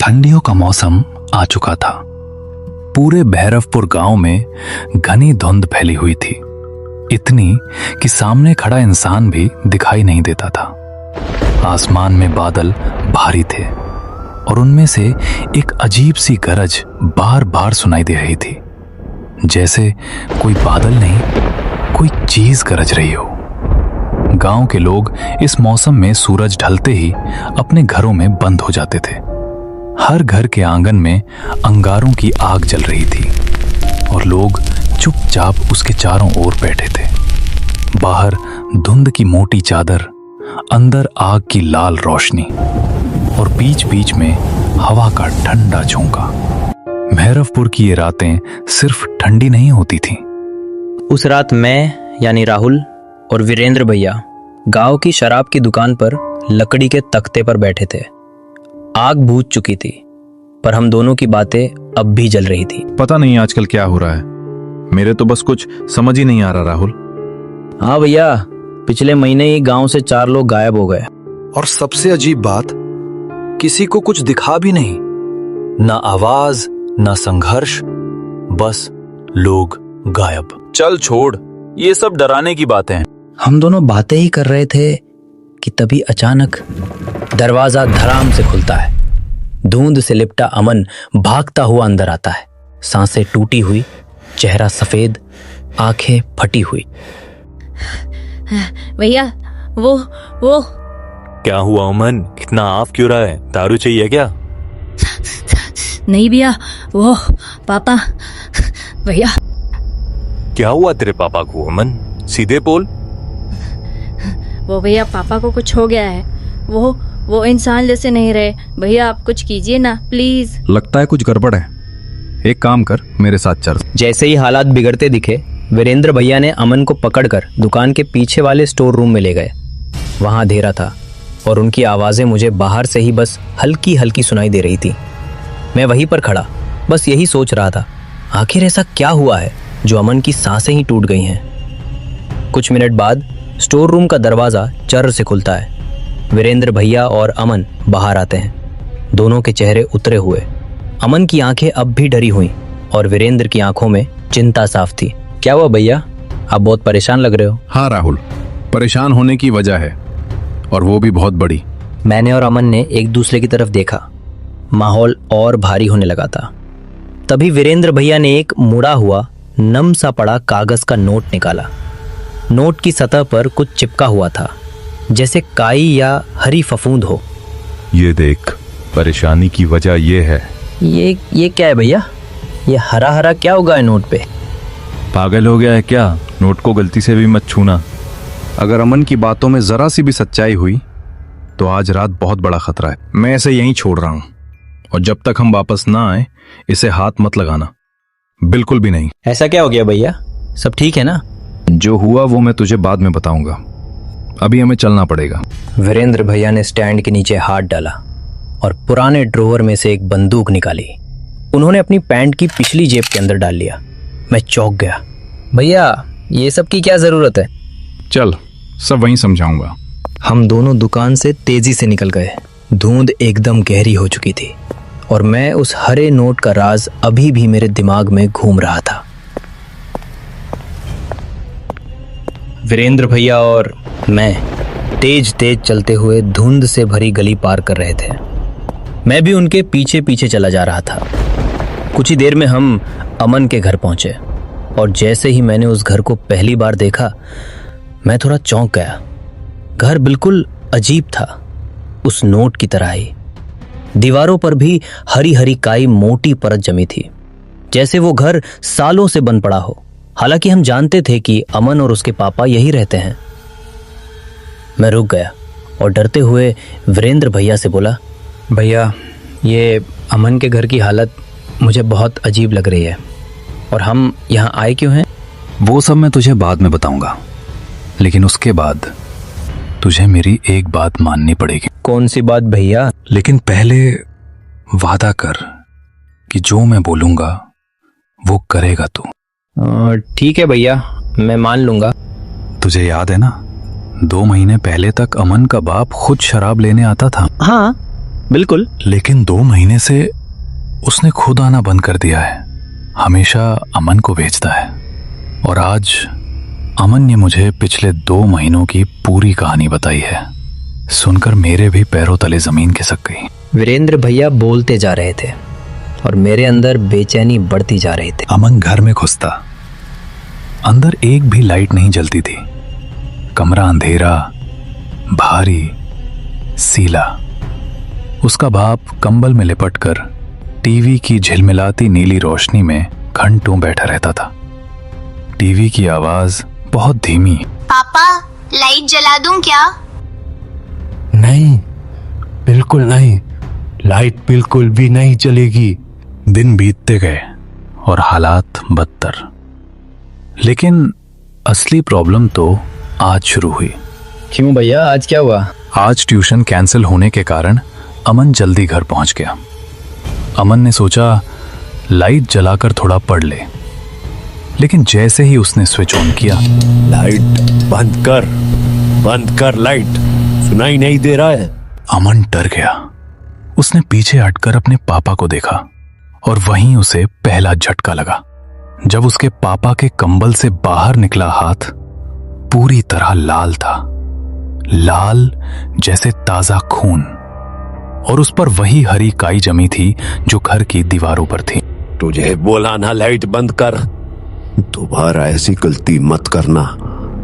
ठंडियों का मौसम आ चुका था। पूरे भैरवपुर गांव में घनी धुंध फैली हुई थी, इतनी कि सामने खड़ा इंसान भी दिखाई नहीं देता था। आसमान में बादल भारी थे और उनमें से एक अजीब सी गरज बार बार सुनाई दे रही थी, जैसे कोई बादल नहीं, कोई चीज गरज रही हो। गांव के लोग इस मौसम में सूरज ढलते ही अपने घरों में बंद हो जाते थे। हर घर के आंगन में अंगारों की आग जल रही थी और लोग चुपचाप उसके चारों ओर बैठे थे। बाहर धुंध की मोटी चादर, अंदर आग की लाल रोशनी और बीच बीच में हवा का ठंडा झोंका। भैरवपुर की ये रातें सिर्फ ठंडी नहीं होती थीं। उस रात मैं यानी राहुल और वीरेंद्र भैया गांव की शराब की दुकान पर लकड़ी के तख्ते पर बैठे थे। आग बुझ चुकी थी, पर हम दोनों की बातें अब भी जल रही थी। पता नहीं आजकल क्या हो रहा है, मेरे तो बस कुछ समझ ही नहीं आ रहा राहुल। हाँ भैया, पिछले महीने ही गांव से 4 लोग गायब हो गए। और सबसे अजीब बात, किसी को कुछ दिखा भी नहीं, ना आवाज ना संघर्ष, बस लोग गायब। चल छोड़, ये सब डराने की बातें हैं। हम दोनों बातें ही कर रहे थे कि तभी अचानक दरवाजा धड़ाम से खुलता है। धुंध से लिपटा अमन भागता हुआ अंदर आता है, सांसें टूटी हुई, चेहरा सफेद, आंखें फटी हुई। भैया वो क्या हुआ अमन, कितना आप क्यों रहा है? दारू चाहिए क्या? नहीं भैया, वो पापा। भैया क्या हुआ तेरे पापा को अमन? सीधे बोल। वो भैया, पापा को कुछ हो गया है। वो इंसान जैसे नहीं रहे। भैया आप कुछ कीजिए ना प्लीज। लगता है कुछ गड़बड़ है, एक काम कर, मेरे साथ चल। जैसे ही हालात बिगड़ते दिखे, वीरेंद्र भैया ने अमन को पकड़कर दुकान के पीछे वाले स्टोर रूम में ले गए। वहां अंधेरा था और उनकी आवाजें मुझे बाहर से ही बस हल्की हल्की सुनाई दे रही थी। मैं वहीं पर खड़ा बस यही सोच रहा था, आखिर ऐसा क्या हुआ है जो अमन की सांसें ही टूट गई हैं। कुछ मिनट बाद स्टोर रूम का दरवाजा चर्र से खुलता है। वीरेंद्र भैया और अमन बाहर आते हैं, दोनों के चेहरे उतरे हुए। अमन की आंखें अब भी डरी हुई और वीरेंद्र की आंखों में चिंता साफ थी। क्या हुआ भैया, आप बहुत परेशान लग रहे हो? हाँ राहुल, परेशान होने की वजह है, और वो भी बहुत बड़ी। मैंने और अमन ने एक दूसरे की तरफ देखा। माहौल और भारी होने लगा था। तभी वीरेंद्र भैया ने एक मुड़ा हुआ नम सा पड़ा कागज का नोट निकाला। नोट की सतह पर कुछ चिपका हुआ था, जैसे काई या हरी फफूंद हो। ये देख, परेशानी की वजह ये है। ये क्या है भैया? ये हरा हरा क्या होगा है नोट पे? पागल हो गया है क्या? नोट को गलती से भी मत छूना। अगर अमन की बातों में जरा सी भी सच्चाई हुई तो आज रात बहुत बड़ा खतरा है। मैं इसे यहीं छोड़ रहा हूँ, और जब तक हम वापस ना आए इसे हाथ मत लगाना, बिल्कुल भी नहीं। ऐसा क्या हो गया भैया, सब ठीक है ना? जो हुआ वो मैं तुझे बाद में बताऊंगा, अभी हमें चलना पड़ेगा। वीरेंद्र भैया ने स्टैंड के नीचे हाथ डाला और पुराने ड्रॉवर में से एक बंदूक निकाली। उन्होंने अपनी पैंट की पिछली जेब के अंदर डाल लिया। मैं चौंक गया। भैया ये सब की क्या जरूरत है? चल, सब वहीं समझाऊंगा। हम दोनों दुकान से तेजी से निकल गए। धुंध एकदम गहरी हो चुकी थी और मैं उस हरे नोट का राज अभी भी मेरे दिमाग में घूम रहा था। वीरेंद्र भैया और मैं तेज तेज चलते हुए धुंध से भरी गली पार कर रहे थे। मैं भी उनके पीछे पीछे चला जा रहा था। कुछ ही देर में हम अमन के घर पहुंचे और जैसे ही मैंने उस घर को पहली बार देखा, मैं थोड़ा चौंक गया। घर बिल्कुल अजीब था, उस नोट की तरह ही। दीवारों पर भी हरी हरी काई मोटी परत जमी थी, जैसे वो घर सालों से बंद पड़ा हो। हालांकि हम जानते थे कि अमन और उसके पापा यही रहते हैं। मैं रुक गया और डरते हुए वीरेंद्र भैया से बोला, भैया ये अमन के घर की हालत मुझे बहुत अजीब लग रही है, और हम यहाँ आए क्यों हैं? वो सब मैं तुझे बाद में बताऊंगा, लेकिन उसके बाद तुझे मेरी एक बात माननी पड़ेगी। कौन सी बात भैया? लेकिन पहले वादा कर कि जो मैं बोलूंगा वो करेगा तू। ठीक है भैया, मैं मान लूंगा। तुझे याद है ना, 2 महीने पहले तक अमन का बाप खुद शराब लेने आता था। हाँ, बिल्कुल। लेकिन 2 महीने से उसने खुद आना बंद कर दिया है। हमेशा अमन को भेजता है। और आज अमन ने मुझे पिछले 2 महीनों की पूरी कहानी बताई है। सुनकर मेरे भी पैरों तले जमीन खिसक गई। वीरेंद्र भैया बोलते जा रहे थे और मेरे अंदर बेचैनी बढ़ती जा रही थी। अमन घर में घुसता, अंदर एक भी लाइट नहीं जलती थी। कमरा अंधेरा, भारी, सीला। उसका बाप कंबल में लिपटकर टीवी की झिलमिलाती नीली रोशनी में घंटों बैठा रहता था। टीवी की आवाज बहुत धीमी। पापा, लाइट जला दूं क्या? नहीं, बिल्कुल नहीं, लाइट बिल्कुल भी नहीं चलेगी। दिन बीतते गए और हालात बदतर। लेकिन असली प्रॉब्लम तो आज शुरू हुई। क्यों भैया, आज क्या हुआ? आज ट्यूशन कैंसिल होने के कारण अमन जल्दी घर पहुंच गया। अमन ने सोचा लाइट जलाकर थोड़ा पढ़ ले, लेकिन जैसे ही उसने स्विच ऑन किया, लाइट बंद कर लाइट, सुनाई नहीं दे रहा है। अमन डर गया। उसने पीछे हटकर अपने पापा को देखा और वहीं उसे पहला झटका लगा जब उसके पापा के कंबल से बाहर निकला हाथ पूरी तरह लाल था, लाल जैसे ताजा खून। और उस पर वही हरी काई जमी थी जो घर की दीवारों पर थी। तुझे बोला ना लाइट बंद कर, दोबारा ऐसी गलती मत करना।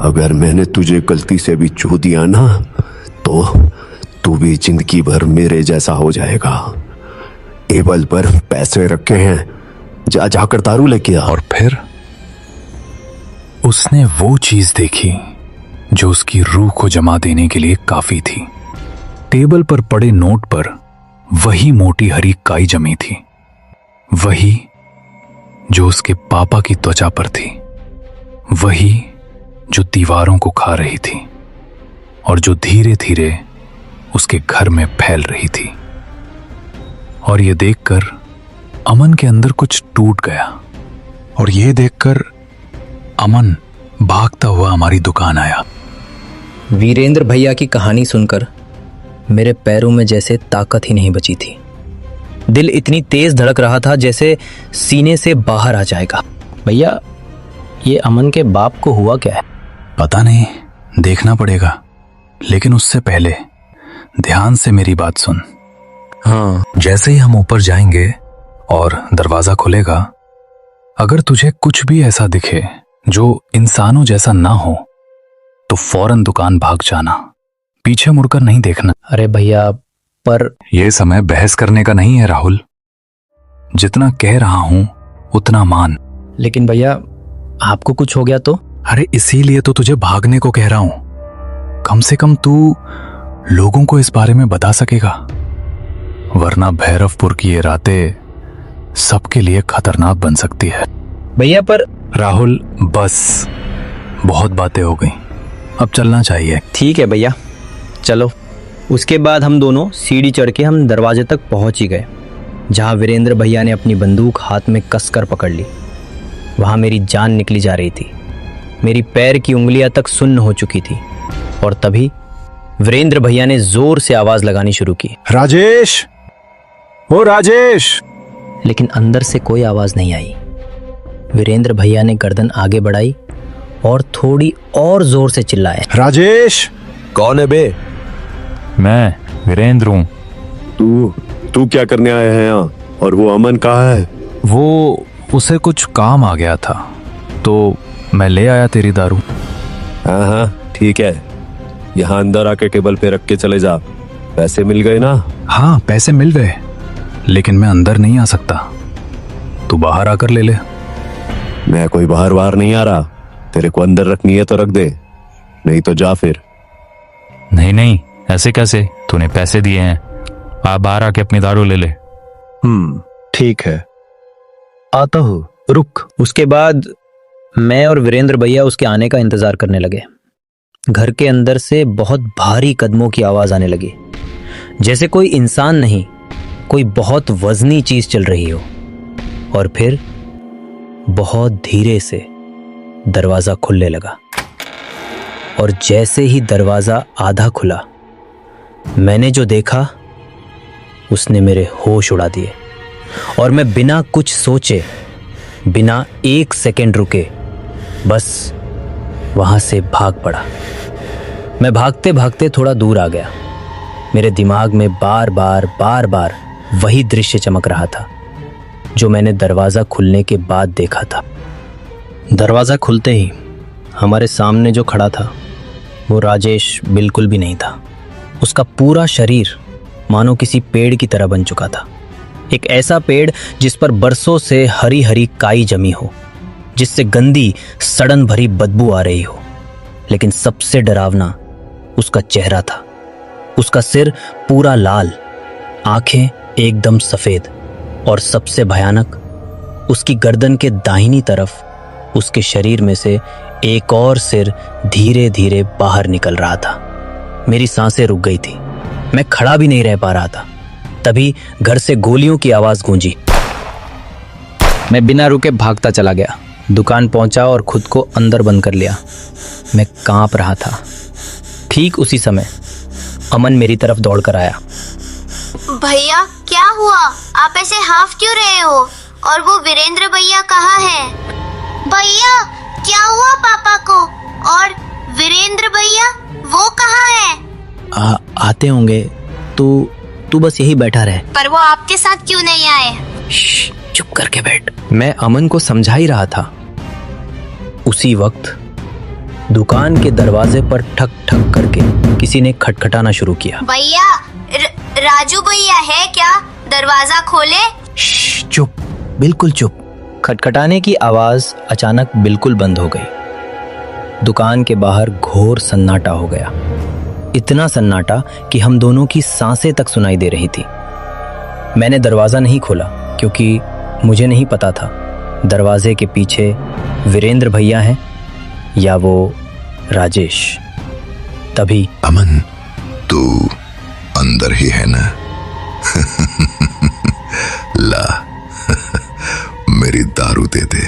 अगर मैंने तुझे गलती से भी छू दिया ना तो तू भी जिंदगी भर मेरे जैसा हो जाएगा। टेबल पर पैसे रखे हैं, जाकर दारू लेके आ। और फिर उसने वो चीज देखी जो उसकी रूह को जमा देने के लिए काफी थी। टेबल पर पड़े नोट पर वही मोटी हरी काई जमी थी, वही जो उसके पापा की त्वचा पर थी, वही जो दीवारों को खा रही थी और जो धीरे धीरे उसके घर में फैल रही थी। और ये देखकर अमन के अंदर कुछ टूट गया। और ये देखकर अमन भागता हुआ हमारी दुकान आया। वीरेंद्र भैया की कहानी सुनकर मेरे पैरों में जैसे ताकत ही नहीं बची थी। दिल इतनी तेज धड़क रहा था जैसे सीने से बाहर आ जाएगा। भैया, ये अमन के बाप को हुआ क्या है? पता नहीं, देखना पड़ेगा। लेकिन उससे पहले ध्यान से मेरी बात सुन। हाँ। जैसे ही हम ऊपर जाएंगे और दरवाजा खुलेगा, अगर तुझे कुछ भी ऐसा दिखे जो इंसानों जैसा ना हो तो फौरन दुकान भाग जाना, पीछे मुड़कर नहीं देखना। अरे भैया, पर यह समय बहस करने का नहीं है राहुल। जितना कह रहा हूं उतना मान। लेकिन भैया, आपको कुछ हो गया तो? अरे इसीलिए तो तुझे भागने को कह रहा हूं। कम से कम तू लोगों को इस बारे में बता सकेगा, वरना भैरवपुर की ये रातें सबके लिए खतरनाक बन सकती है। भैया पर राहुल, बस बहुत बातें हो गई, अब चलना चाहिए। ठीक है भैया, चलो। उसके बाद हम दोनों सीढ़ी चढ़ के हम दरवाजे तक पहुंच ही गए, जहां वीरेंद्र भैया ने अपनी बंदूक हाथ में कसकर पकड़ ली। वहां मेरी जान निकली जा रही थी, मेरी पैर की उंगलियां तक सुन्न हो चुकी थी। और तभी वीरेंद्र भैया ने जोर से आवाज लगानी शुरू की, राजेश, ओ राजेश। लेकिन अंदर से कोई आवाज नहीं आई। वीरेंद्र भैया ने गर्दन आगे बढ़ाई और थोड़ी और जोर से चिल्लाया, राजेश। कौन है बे? मैं वीरेंद्र हूँ। तू क्या करने आया है यहाँ? और वो अमन कहाँ है? वो उसे कुछ काम आ गया था तो मैं ले आया तेरी दारू। हाँ, ठीक है। यहाँ अंदर आके टेबल पे रख के चले जा। पैसे मिल गए ना? हाँ, पैसे मिल गए, लेकिन मैं अंदर नहीं आ सकता। तू बाहर आकर ले ले। मैं कोई बाहर नहीं आ रहा। तेरे को अंदर रखनी है तो रख दे, नहीं तो जा फिर। नहीं, ऐसे कैसे? तूने पैसे दिए हैं, आप बाहर आके अपनी दारू ले ले। ठीक है, आता हूँ, रुक। उसके बाद मैं और वीरेंद्र भैया उसके आने का इंतजार करने लगे। घर के अंदर से बहुत भारी कदमों की आवाज आने लगी, जैसे कोई इंसान नहीं, कोई बहुत वजनी चीज चल रही हो। और फिर बहुत धीरे से दरवाजा खुलने लगा। और जैसे ही दरवाजा आधा खुला, मैंने जो देखा उसने मेरे होश उड़ा दिए और मैं बिना कुछ सोचे, बिना एक सेकंड रुके, बस वहां से भाग पड़ा। मैं भागते भागते थोड़ा दूर आ गया। मेरे दिमाग में बार बार वही दृश्य चमक रहा था जो मैंने दरवाजा खुलने के बाद देखा था। दरवाजा खुलते ही हमारे सामने जो खड़ा था वो राजेश बिल्कुल भी नहीं था। उसका पूरा शरीर मानो किसी पेड़ की तरह बन चुका था। एक ऐसा पेड़ जिस पर बरसों से हरी हरी काई जमी हो, जिससे गंदी सड़न भरी बदबू आ रही हो। लेकिन सबसे डरावना उसका चेहरा था। उसका सिर पूरा लाल, आंखें एकदम सफेद और सबसे भयानक, उसकी गर्दन के दाहिनी तरफ उसके शरीर में से एक और सिर धीरे धीरे बाहर निकल रहा था। मेरी सांसें रुक गई थी। मैं खड़ा भी नहीं रह पा रहा था। तभी घर से गोलियों की आवाज गूंजी। मैं बिना रुके भागता चला गया। दुकान पहुंचा और खुद को अंदर बंद कर लिया। मैं कांप रहा था। ठीक उसी समय अमन मेरी तरफ दौड़कर आया। भैया क्या हुआ? आप ऐसे हाफ क्यों रहे हो? और वो वीरेंद्र भैया कहाँ है? भैया क्या हुआ पापा को? और वीरेंद्र भैया वो कहाँ है? आते होंगे। तू बस यही बैठा रहे। पर वो आपके साथ क्यों नहीं आए? चुप करके बैठ। मैं अमन को समझा ही रहा था। उसी वक्त दुकान के दरवाजे पर ठक ठक करके किसी ने खटखटाना शुरू किया। भैया राजू भैया है क्या? दरवाजा खोले। चुप, बिल्कुल चुप। खटखटाने की आवाज अचानक बिल्कुल बंद हो गई। दुकान के बाहर घोर सन्नाटा हो गया। इतना सन्नाटा कि हम दोनों की सांसें तक सुनाई दे रही थी। मैंने दरवाजा नहीं खोला क्योंकि मुझे नहीं पता था दरवाजे के पीछे वीरेंद्र भैया हैं या वो राजेश। तभी अमन, तू अंदर ही है ना? ला मेरी दारू दे दे।